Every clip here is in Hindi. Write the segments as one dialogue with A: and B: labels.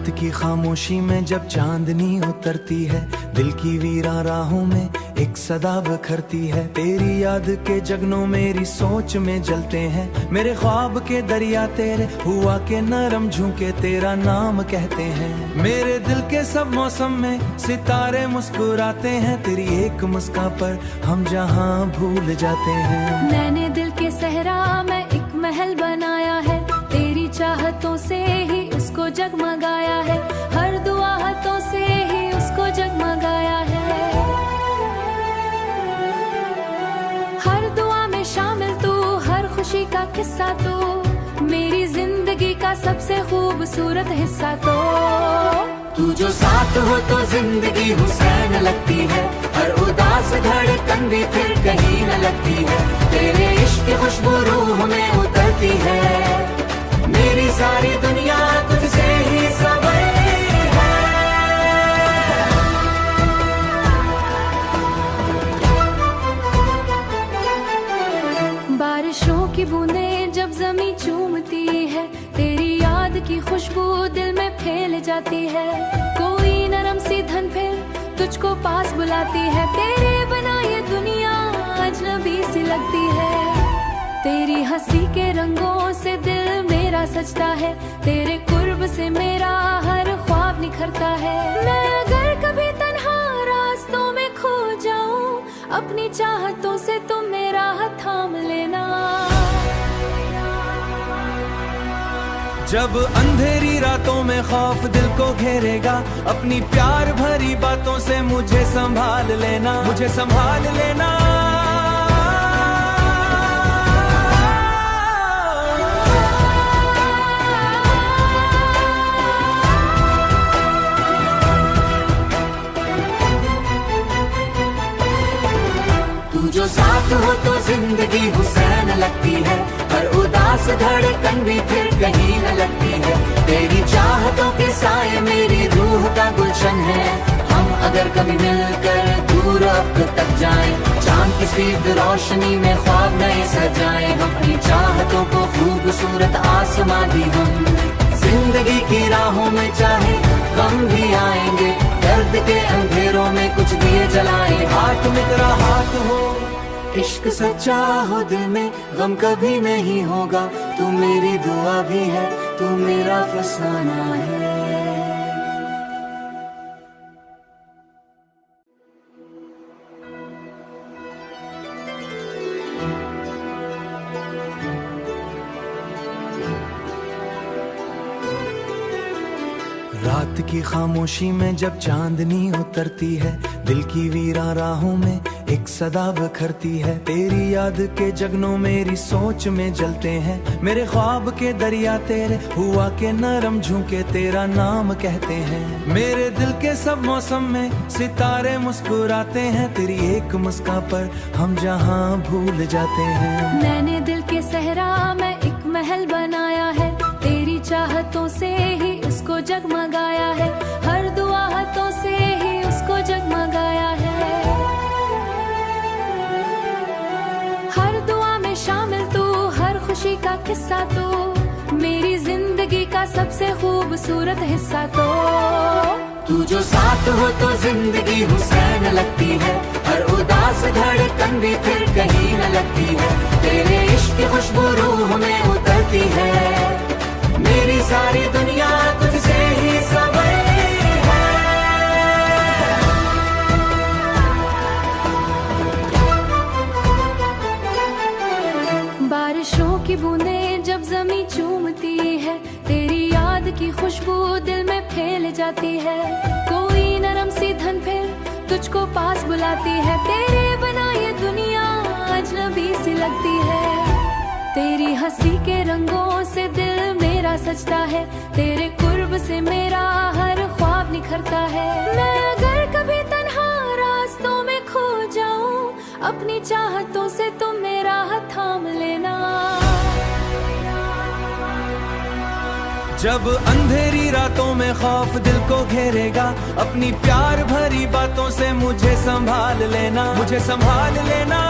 A: रात की खामोशी में जब चांदनी उतरती है, दिल की वीरान राहों में एक सदा बिखरती है। तेरी याद के जगनों मेरी सोच में जलते हैं, मेरे ख्वाब के दरिया तेरे हुआ के नरम झुके तेरा नाम कहते हैं। मेरे दिल के सब मौसम में सितारे मुस्कुराते हैं, तेरी एक मुस्कान पर हम जहां भूल जाते हैं।
B: मैंने दिल के सहरा में एक महल बनाया है, तेरी चाहतों से ही उसको जगमगाया है, हर दुआ हाथों से ही उसको जगमगाया है। हर दुआ में शामिल तू, हर खुशी का किस्सा तू, मेरी जिंदगी का सबसे खूबसूरत हिस्सा
C: तू जो साथ हो तो जिंदगी हुसैन लगती है, हर उदास धड़कन भी फिर कहीं न लगती है। तेरे इश्क की खुशबू रूह में उतरती है, मेरी सारी दुनिया तुझसे ही संवरती है।
B: बारिशों की बूंदें जब जमीन चूमती है, तेरी याद की खुशबू दिल में फैल जाती है। कोई नरम सी धन फिर तुझको पास बुलाती है, तेरे बना ये दुनिया अजनबी सी लगती है। तेरी हंसी के रंगों से दिल मेरा सजता है, तेरे कुर्ब से मेरा हर ख्वाब निखरता है। मैं अगर कभी तन्हा रास्तों में खो जाऊं, अपनी चाहतों से तुम मेरा हाथ थाम लेना।
A: जब अंधेरी रातों में खौफ दिल को घेरेगा, अपनी प्यार भरी बातों से मुझे संभाल लेना, मुझे संभाल लेना।
C: तू जो साथ हो तो जिंदगी हुसैन लगती है, हर उदास धड़कन भी फिर कहीं न लगती है। तेरी चाहतों के साए मेरी रूह का गुलशन है, हम अगर कभी मिलकर दूर अब तक जाएं, चांद की स्वीट रोशनी में ख्वाब नए सजाएं। हम अपनी चाहतों को खूबसूरत आसमां दी हम, जिंदगी की राहों में चाहे गम भी आएंगे, दर्द के अंधेरों में कुछ दिए जलाए।
A: हाथ में तेरा हाथ हो,
C: इश्क सच्चा हो दिल में गम कभी नहीं होगा, तू मेरी दुआ भी है, तू मेरा फसाना है।
A: रात की खामोशी में जब चांदनी उतरती है, दिल की वीरान राहों में एक सदा बिखरती है। तेरी याद के जगनों मेरी सोच में जलते हैं, मेरे ख्वाब के दरिया तेरे हुआ के नरम झुके तेरा नाम कहते हैं। मेरे दिल के सब मौसम में सितारे मुस्कुराते हैं, तेरी एक मुस्कान पर हम जहां भूल जाते हैं।
B: मैंने दिल के सहरा में एक महल बनाया है, तेरी चाहतों से ही उसको जगमगाया है, हर दुआ हाथों से ही उसको जगमगाया है। हर दुआ में शामिल तू, हर खुशी का किस्सा तू, मेरी जिंदगी का सबसे खूबसूरत हिस्सा
C: तू जो साथ हो तो जिंदगी हुसैन लगती है, हर उदास धड़कन भी फिर कहीं न लगती है। तेरे इश्क की खुशबू रूह में उतरती है, मेरी सारी दुनिया तुझसे ही संवरती है।
B: बारिशों की बूंदें जब जमीन चूमती है, तेरी याद की खुशबू दिल में फैल जाती है। कोई नरम सी धन फिर तुझको पास बुलाती है, तेरे बना ये दुनिया अजनबी सी लगती है। तेरी हंसी के रंगों से दिल मेरा सजता है, तेरे कुर्ब से मेरा हर ख्वाब निखरता है। मैं अगर कभी तन्हा रास्तों में खो जाऊं, अपनी चाहतों से तुम मेरा हाथ थाम लेना।
A: जब अंधेरी रातों में खौफ दिल को घेरेगा, अपनी प्यार भरी बातों से मुझे संभाल लेना, मुझे संभाल लेना।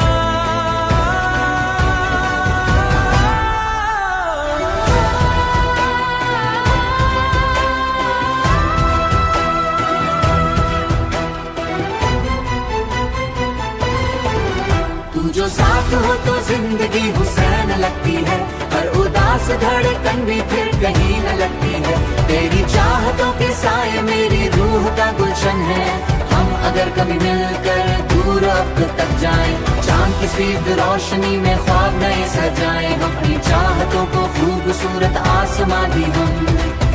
C: साथ हो तो जिंदगी हुसैन लगती है, पर उदास धड़कन भी फिर कहीं न लगती है। तेरी चाहतों के साए मेरी रूह का गुलशन है। हम अगर कभी मिलकर दूर अब तक जाएं, चांद की स्वीप रोशनी में ख्वाब नए सजाएं, हम अपनी चाहतों को खूबसूरत आसमां दी हम।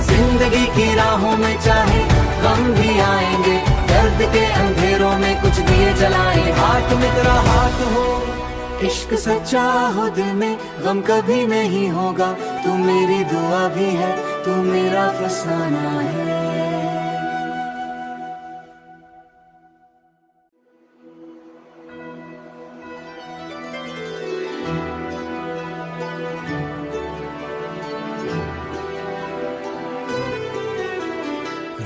C: जिंदगी की राहों में चाहे गम भी आएंगे, दर्द के अंधेरों में कुछ दिए जलाए। हाथ में तेरा हाथ हो, इश्क सच्चा हो दिल में, गम कभी नहीं होगा। तू मेरी दुआ भी है, तू मेरा फसाना है।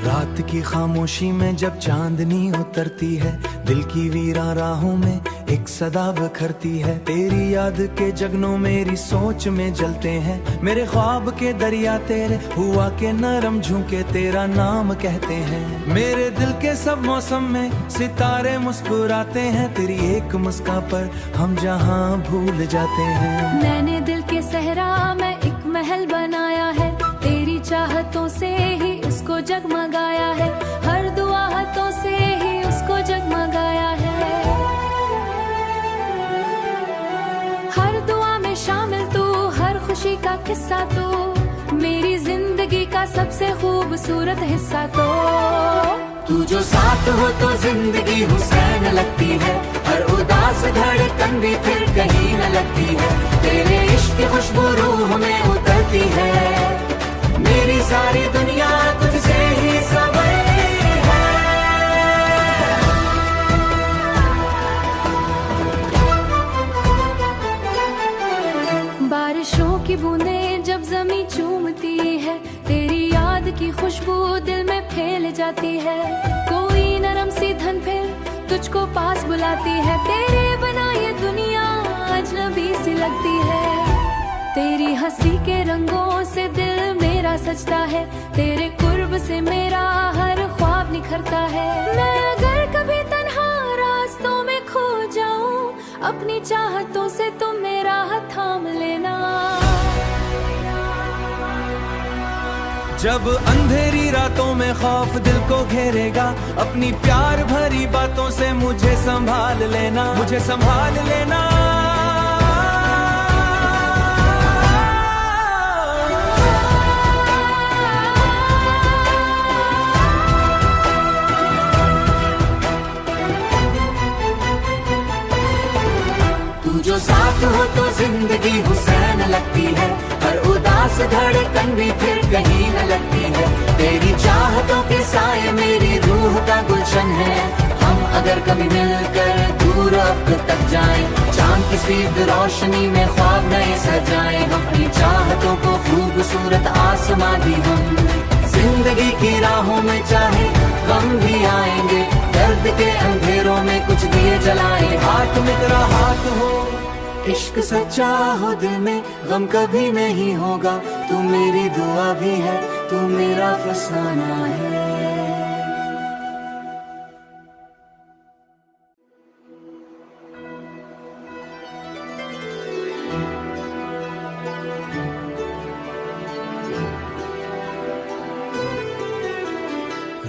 A: रात की खामोशी में जब चांदनी उतरती है, दिल की वीरान राहों में एक सदा बखरती है। तेरी याद के जगनों मेरी सोच में जलते हैं, मेरे ख्वाब के दरिया तेरे हुआ के नरम झुके तेरा नाम कहते हैं। मेरे दिल के सब मौसम में सितारे मुस्कुराते हैं, तेरी एक मुस्कान पर हम जहां भूल जाते हैं।
B: मैंने दिल के सहरा में एक महल बनाया है, तेरी चाहतों से ही उसको जगमगाया है। हर दुआ हाथों से ही उसको जगमगाया है। हर दुआ में शामिल तू, हर खुशी का किस्सा तू, मेरी जिंदगी का सबसे खूबसूरत हिस्सा तो।
C: तू जो साथ हो तो जिंदगी हुसैन लगती है, हर उदास धड़कन भी फिर कहीं न लगती है। तेरे इश्क की खुशबू रूह में उतरती है, मेरी सारी दुनिया तुझसे ही संवरती है।
B: बारिशों की बूंदें जब जमीन चूमती है, तेरी याद की खुशबू दिल में फैल जाती है। कोई नरम सी धन फिर तुझको पास बुलाती है, तेरे बना ये दुनिया अजनबी सी लगती है। तेरी हंसी के रंगों से दिल मेरा सजता है, तेरे कुर्ब से मेरा हर ख्वाब निखरता है। मैं अगर कभी तन्हा रास्तों में खो जाऊं, अपनी चाहतों से तुम मेरा हाथ थाम लेना।
A: जब अंधेरी रातों में खौफ दिल को घेरेगा, अपनी प्यार भरी बातों से मुझे संभाल लेना, मुझे संभाल लेना।
C: जो साथ हो तो जिंदगी हुसैन लगती है, हर उदास धड़कन भी फिर कहीं न लगती है। तेरी चाहतों के साए मेरी रूह का गुलशन है। हम अगर कभी मिलकर दूर अब तक जाएं, चांद की स्वीप रोशनी में ख्वाब नए सजाएं, हम अपनी चाहतों को खूबसूरत आसमां दी हम। जिंदगी की राहों में चाहे गम भी आएंगे, दर्द के अंधेरों में कुछ दिए जलाए।
A: हाथ में तेरा हाथ हो,
C: इश्क सच्चा हो दिल में, गम कभी नहीं होगा। तू मेरी दुआ भी है, तू मेरा फसाना है।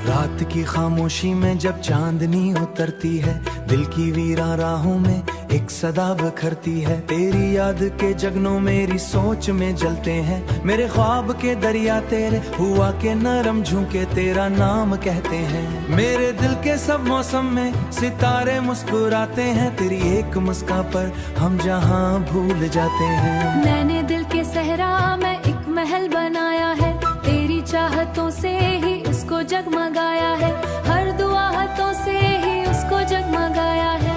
A: रात की खामोशी में जब चांदनी उतरती है, दिल की वीरान राहों में एक सदा बखरती है। तेरी याद के जगनों मेरी सोच में जलते हैं, मेरे ख्वाब के दरिया तेरे हुआ के नरम झुके तेरा नाम कहते हैं। मेरे दिल के सब मौसम में सितारे मुस्कुराते हैं, तेरी एक मुस्कान पर हम जहां भूल जाते हैं।
B: मैंने दिल के सहरा में एक महल बनाया है, तेरी चाहतों से ही उसको जगमगाया है। हर दुआ हाथों से ही उसको जगमगाया है।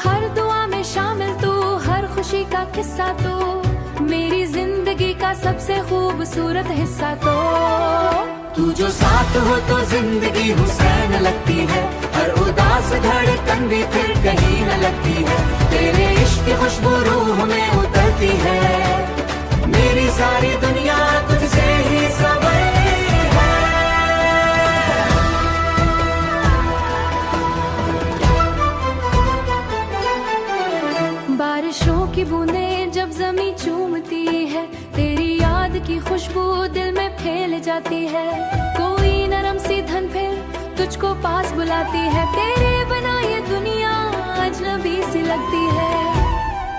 B: हर दुआ में शामिल तू, हर खुशी का किस्सा तू, मेरी जिंदगी का सबसे खूबसूरत हिस्सा तो।
C: तू जो साथ हो तो जिंदगी हुसैन लगती है, हर उदास धड़कन भी फिर कहीं न लगती है। तेरे इश्क की खुशबू रूह में उतरती है, मेरी सारी दुनिया तुझसे ही संवरती है।
B: खुशबू दिल में फैल जाती है। कोई नरम सी धन फिर तुझको पास बुलाती है। तेरे बिना ये दुनिया अजनबी सी लगती है।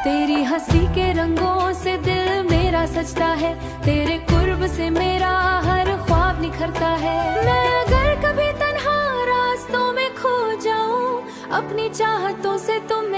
B: तेरी हंसी के रंगों से दिल मेरा सजता है। तेरे कुर्ब से मेरा हर ख्वाब निखरता है। मैं अगर कभी तन्हा रास्तों में खो जाऊं, अपनी चाहतों से तुम